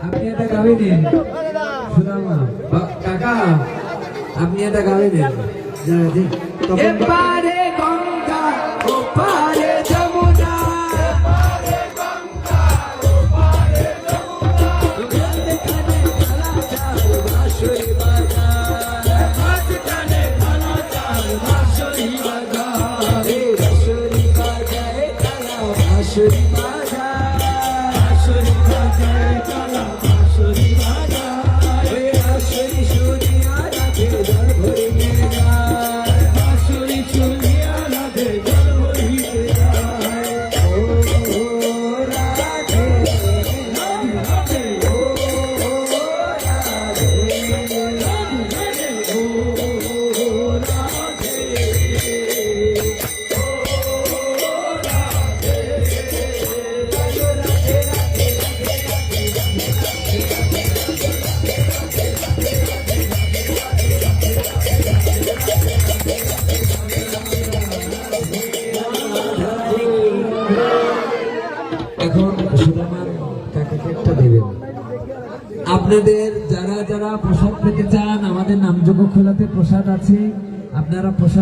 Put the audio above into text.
আপনি এটা গাবে দিন কাকা, আপনি এটা গাবে দিন। এপারে গঙ্গা ওপারে যমুনা, বাঁশরি বাজার, মাঝখানে কালা চাল বাঁশরি বাজার, বাঁশরি বাজায় কালা বাঁশরি বাজার, বাঁশরি বাজায় কালা বাঁশরি বাজার, ওই বাঁশরি সুরিয়া রাধে জল ভরিয়ে যায়, বাঁশরি সুরিয়া রাধে জল ভরিয়ে যায়। ও রাধে রাধে, ও রাধে রাধে, ও রাধে। এখন সুদামার কাকাকে একটা দেবেন। আপনাদের যারা যারা প্রসাদ পেতে চান, আমাদের নামযোগ্য খোলাতে প্রসাদ আছে, আপনারা প্রসাদ